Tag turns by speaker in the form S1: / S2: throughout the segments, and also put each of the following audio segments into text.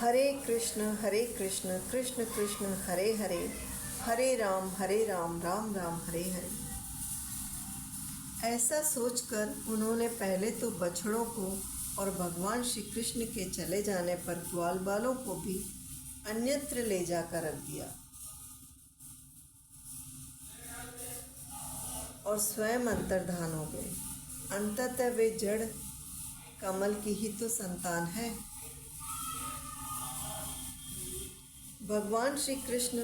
S1: हरे कृष्ण कृष्ण कृष्ण हरे हरे, हरे राम राम राम हरे हरे। ऐसा सोचकर उन्होंने पहले तो बछड़ों को और भगवान श्री कृष्ण के चले जाने पर ग्वाल बालों को भी अन्यत्र ले जाकर रख दिया और स्वयं अंतर्धान हो गए। अंततः वे जड़ कमल की ही तो संतान है। भगवान श्री कृष्ण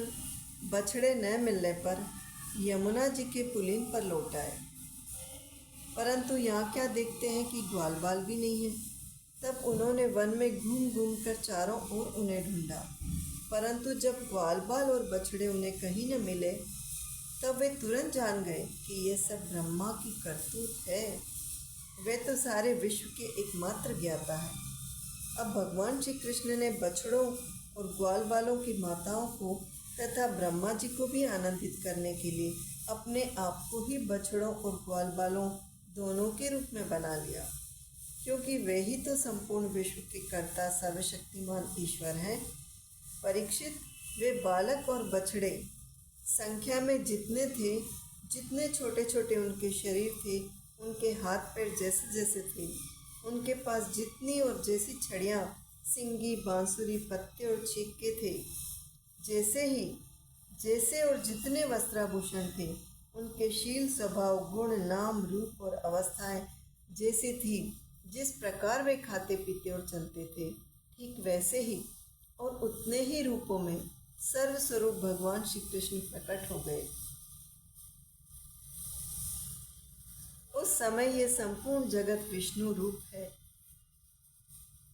S1: बछड़े न मिलने पर यमुना जी के पुलिन पर लौट आए, परंतु यहाँ क्या देखते हैं कि ग्वाल बाल भी नहीं है। तब उन्होंने वन में घूम घूम कर चारों ओर उन्हें ढूंढा, परंतु जब ग्वाल बाल और बछड़े उन्हें कहीं न मिले तब वे तुरंत जान गए कि ये सब ब्रह्मा की करतूत है। वे तो सारे विश्व के एकमात्र ज्ञाता है। अब भगवान श्री कृष्ण ने बछड़ों और ग्वाल बालों की माताओं को तथा ब्रह्मा जी को भी आनंदित करने के लिए अपने आप को ही बछड़ों और ग्वाल बालों दोनों के रूप में बना लिया, क्योंकि वे ही तो संपूर्ण विश्व के कर्ता सर्वशक्तिमान ईश्वर हैं। परीक्षित, वे बालक और बछड़े संख्या में जितने थे, जितने छोटे छोटे उनके शरीर थे, उनके हाथ पैर जैसे जैसे थे, उनके पास जितनी और जैसी छड़ियाँ, सिंगी, बांसुरी, पत्ते और छिक्के थे, जैसे और जितने वस्त्राभूषण थे, उनके शील, स्वभाव, गुण, नाम, रूप और अवस्थाएं जैसी थी, जिस प्रकार वे खाते पीते और चलते थे, ठीक वैसे ही और उतने ही रूपों में सर्वस्वरूप भगवान श्री कृष्ण प्रकट हो गए। उस समय ये संपूर्ण जगत विष्णु रूप है।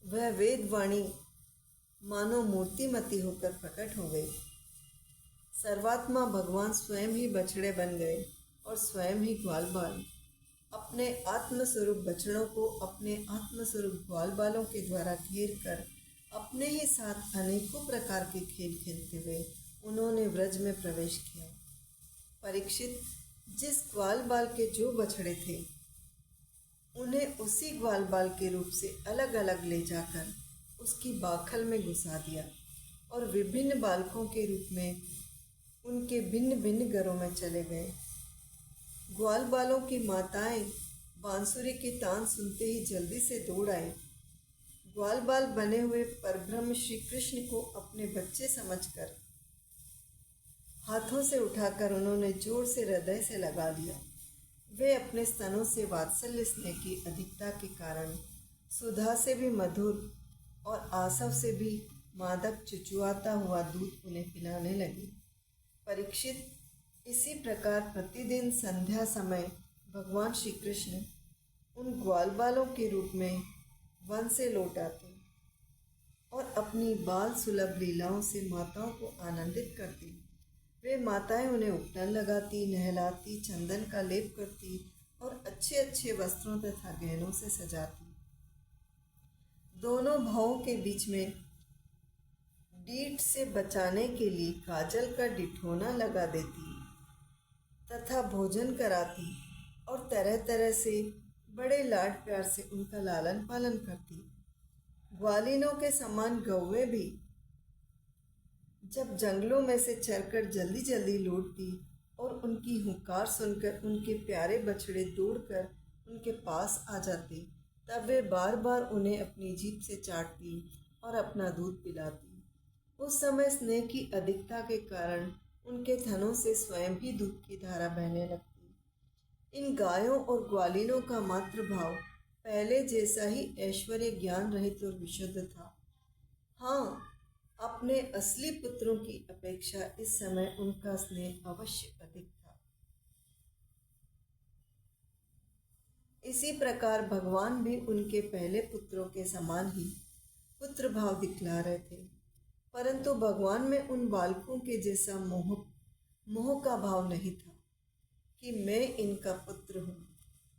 S1: वह वेदवाणी मानो मूर्तिमती होकर प्रकट हो गई। सर्वात्मा भगवान स्वयं ही बछड़े बन गए और स्वयं ही ग्वाल बाल। अपने आत्मस्वरूप बछड़ों को अपने आत्मस्वरूप ग्वाल बालों के द्वारा घेर कर अपने ही साथ अनेकों प्रकार के खेल खेलते हुए उन्होंने व्रज में प्रवेश किया। परीक्षित, जिस ग्वाल बाल के जो बछड़े थे, उन्हें उसी ग्वाल बाल के रूप से अलग अलग ले जाकर उसकी बाखल में घुसा दिया और विभिन्न बालकों के रूप में उनके भिन्न भिन्न घरों में चले गए। ग्वाल बालों की माताएं बांसुरी के तान सुनते ही जल्दी से दौड़ आए। ग्वाल बाल बने हुए परब्रह्म श्री कृष्ण को अपने बच्चे समझकर हाथों से उठाकर उन्होंने जोर से हृदय से लगा लिया। वे अपने स्तनों से वात्सल्य स्नेह की अधिकता के कारण सुधा से भी मधुर और आसव से भी मादक चुचुआता हुआ दूध उन्हें पिलाने लगे। परीक्षित, इसी प्रकार प्रतिदिन संध्या समय भगवान श्री कृष्ण उन ग्वाल बालों के रूप में वन से लौट आते और अपनी बाल सुलभ लीलाओं से माताओं को आनंदित करती। वे माताएं उन्हें उपटन लगाती, नहलाती, चंदन का लेप करती और अच्छे अच्छे वस्त्रों तथा गहनों से सजाती। दोनों भावों के बीच में डीठ से बचाने के लिए काजल का डिठोना लगा देती तथा भोजन कराती और तरह तरह से बड़े लाड प्यार से उनका लालन पालन करती। ग्वालिनों के समान गौवें भी जब जंगलों में से चरकर जल्दी जल्दी लौटती और उनकी हुंकार सुनकर उनके प्यारे बछड़े दौड़कर उनके पास आ जाते, तब वे बार बार उन्हें अपनी जीभ से चाटती और अपना दूध पिलाती। उस समय स्नेह की अधिकता के कारण उनके थनों से स्वयं ही दूध की धारा बहने लगती। इन गायों और ग्वालिनों का मातृभाव पहले जैसा ही ऐश्वर्य, ज्ञान रहित और विशुद्ध था। हाँ, अपने असली पुत्रों की अपेक्षा इस समय उनका स्नेह अवश्य अधिक था। इसी प्रकार भगवान भी उनके पहले पुत्रों के समान ही पुत्र भाव दिखला रहे थे, परंतु भगवान में उन बालकों के जैसा मोह का भाव नहीं था कि मैं इनका पुत्र हूँ।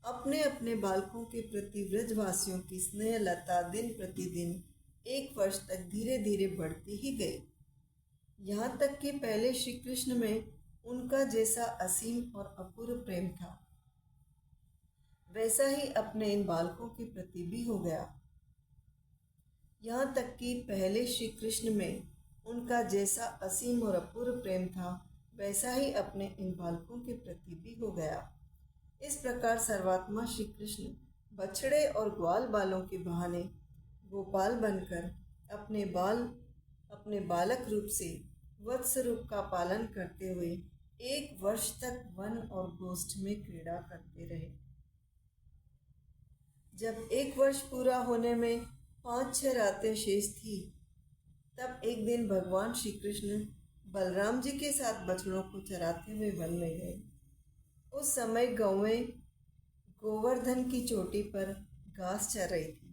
S1: अपने अपने बालकों के प्रति ब्रजवासियों की स्नेह लता दिन प्रतिदिन 1 वर्ष तक धीरे धीरे बढ़ती ही गई, यहाँ तक कि पहले श्री कृष्ण में उनका जैसा असीम और अपूर्व प्रेम था, वैसा ही अपने इन बालकों के प्रति भी हो गया। यहाँ तक कि पहले श्री कृष्ण में उनका जैसा असीम और अपूर्व प्रेम था, वैसा ही अपने इन बालकों के प्रति भी हो गया। इस प्रकार सर्वात्मा श्री कृष्ण बछड़े और ग्वाल बालों के बहाने गोपाल बनकर अपने बालक रूप से वत्स रूप का पालन करते हुए 1 वर्ष तक वन और गोष्ठ में क्रीड़ा करते रहे। जब 1 वर्ष पूरा होने में 5-6 रातें शेष थी, तब एक दिन भगवान श्री कृष्ण बलराम जी के साथ बछड़ों को चराते हुए वन में गए। उस समय गौएं गोवर्धन की चोटी पर घास चर रही थी।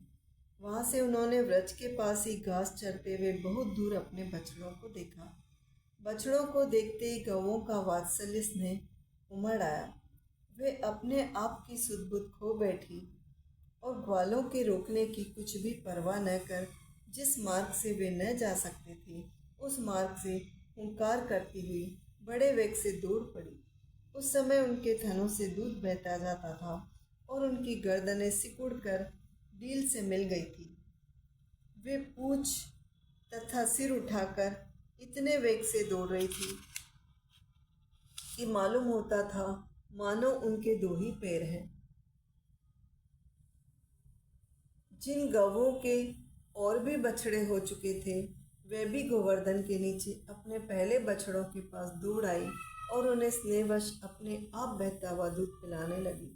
S1: वहां से उन्होंने व्रज के पास ही घास चरते हुए बहुत दूर अपने बछड़ों को देखा। बछड़ों को देखते ही गौओं का वात्सल्य स्नेह उमड़ आया। वे अपने आप की सुध बुध खो बैठी और ग्वालों के रोकने की कुछ भी परवाह न कर जिस मार्ग से वे न जा सकते थे, उस मार्ग से हुंकार करती हुई बड़े वेग से दौड़ पड़ी। उस समय उनके थनों से दूध बहता जाता था और उनकी गर्दनें सिकुड़कर डील से मिल गई थी। वे पूंछ तथा सिर उठाकर इतने वेग से दौड़ रही थी कि मालूम होता था मानो उनके 2 ही पैर हैं। जिन गवों के और भी बछड़े हो चुके थे, वे भी गोवर्धन के नीचे अपने पहले बछड़ों के पास दौड़ आई और उन्हें स्नेहवश अपने आप बहता हुआ दूध पिलाने लगी।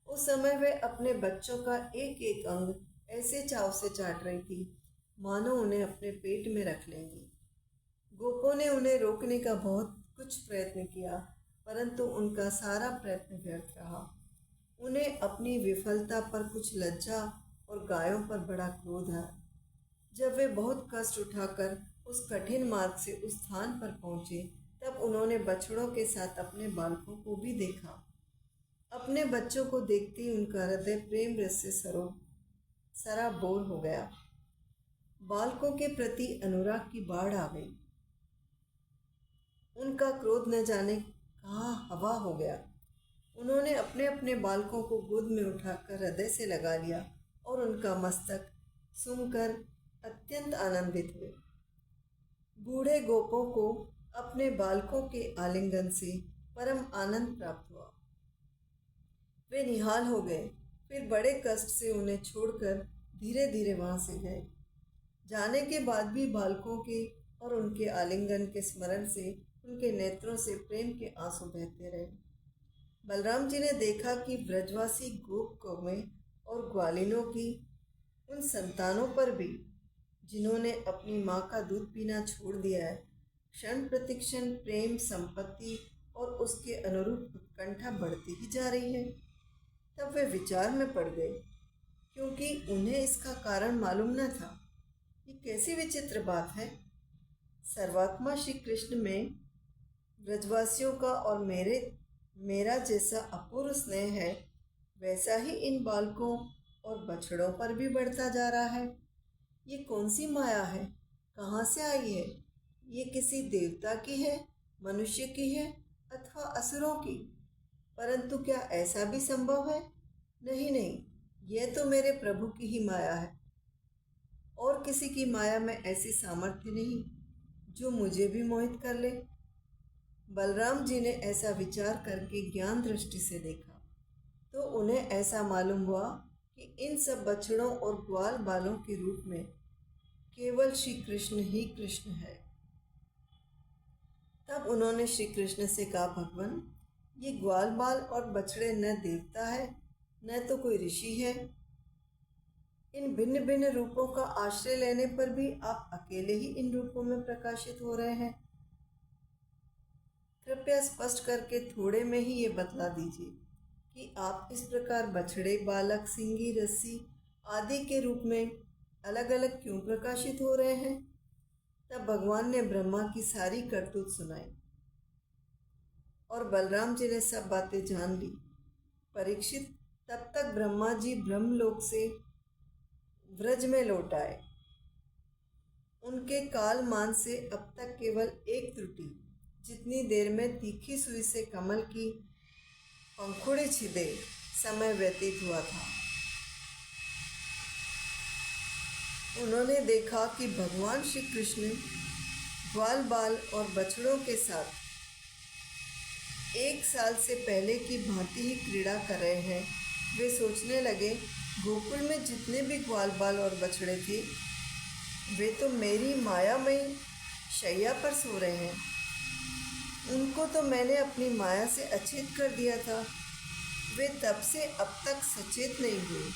S1: उस समय वे अपने बच्चों का एक एक अंग ऐसे चाव से चाट रही थी मानो उन्हें अपने पेट में रख लेंगी। गोपों ने उन्हें रोकने का बहुत कुछ प्रयत्न किया, परंतु उनका सारा प्रयत्न व्यर्थ रहा। उन्हें अपनी विफलता पर कुछ लज्जा और गायों पर बड़ा क्रोध आया। जब वे बहुत कष्ट उठाकर उस कठिन मार्ग से उस स्थान पर पहुंचे, तब उन्होंने बछड़ों के साथ अपने बालकों को भी देखा। अपने बच्चों को देखते ही उनका हृदय प्रेम रस से सराबोर हो गया। बालकों के प्रति अनुराग की बाढ़ आ गई। उनका क्रोध न जाने कहाँ हवा हो गया। उन्होंने अपने अपने बालकों को गोद में उठाकर हृदय से लगा लिया और उनका मस्तक सूंघकर अत्यंत आनंदित हुए। बूढ़े गोपों को अपने बालकों के आलिंगन से परम आनंद प्राप्त हुआ। वे निहाल हो गए, फिर बड़े कष्ट से उन्हें छोड़कर धीरे धीरे वहां से गए। जाने के बाद भी बालकों के और उनके आलिंगन के स्मरण से उनके नेत्रों से प्रेम के आंसू बहते रहे। बलराम जी ने देखा कि ब्रजवासी गोप कौवें और ग्वालिनों की उन संतानों पर भी, जिन्होंने अपनी माँ का दूध पीना छोड़ दिया है, क्षण प्रतिक्षण प्रेम, संपत्ति और उसके अनुरूप उत्कंठा बढ़ती ही जा रही है। तब वे विचार में पड़ गए, क्योंकि उन्हें इसका कारण मालूम न था। ये कैसी विचित्र बात है। सर्वात्मा श्री कृष्ण में ब्रजवासियों का और मेरा जैसा अपूर्व स्नेह है, वैसा ही इन बालकों और बछड़ों पर भी बढ़ता जा रहा है। ये कौन सी माया है, कहाँ से आई है? ये किसी देवता की है, मनुष्य की है अथवा असुरों की? परंतु क्या ऐसा भी संभव है? नहीं नहीं, यह तो मेरे प्रभु की ही माया है। और किसी की माया में ऐसी सामर्थ्य नहीं जो मुझे भी मोहित कर ले। बलराम जी ने ऐसा विचार करके ज्ञान दृष्टि से देखा, तो उन्हें ऐसा मालूम हुआ कि इन सब बछड़ों और ग्वाल बालों के रूप में केवल श्री कृष्ण ही कृष्ण है। तब उन्होंने श्री कृष्ण से कहा, भगवान, ये ग्वाल बाल और बछड़े न देवता है न तो कोई ऋषि है। इन भिन्न भिन्न रूपों का आश्रय लेने पर भी आप अकेले ही इन रूपों में प्रकाशित हो रहे हैं। कृपया स्पष्ट करके थोड़े में ही ये बतला दीजिए कि आप इस प्रकार बछड़े, बालक, सिंगी, रस्सी आदि के रूप में अलग अलग क्यों प्रकाशित हो रहे हैं। तब भगवान ने ब्रह्मा की सारी करतूत सुनाई और बलराम जी ने सब बातें जान ली। परीक्षित, तब तक ब्रह्मा जी ब्रह्मलोक से व्रज में लौट आए। उनके काल मान से अब तक केवल एक त्रुटि, जितनी देर में तीखी सुई से कमल की पंखुड़ी छिदे समय व्यतीत हुआ था, उन्होंने देखा कि भगवान श्री कृष्ण ग्वाल बाल और बछड़ों के साथ 1 साल से पहले की भांति ही क्रीड़ा कर रहे हैं। वे सोचने लगे, गोकुल में जितने भी ग्वाल बाल और बछड़े थे वे तो मेरी मायामयी शैया पर सो रहे हैं। उनको तो मैंने अपनी माया से अचेत कर दिया था। वे तब से अब तक सचेत नहीं हुए।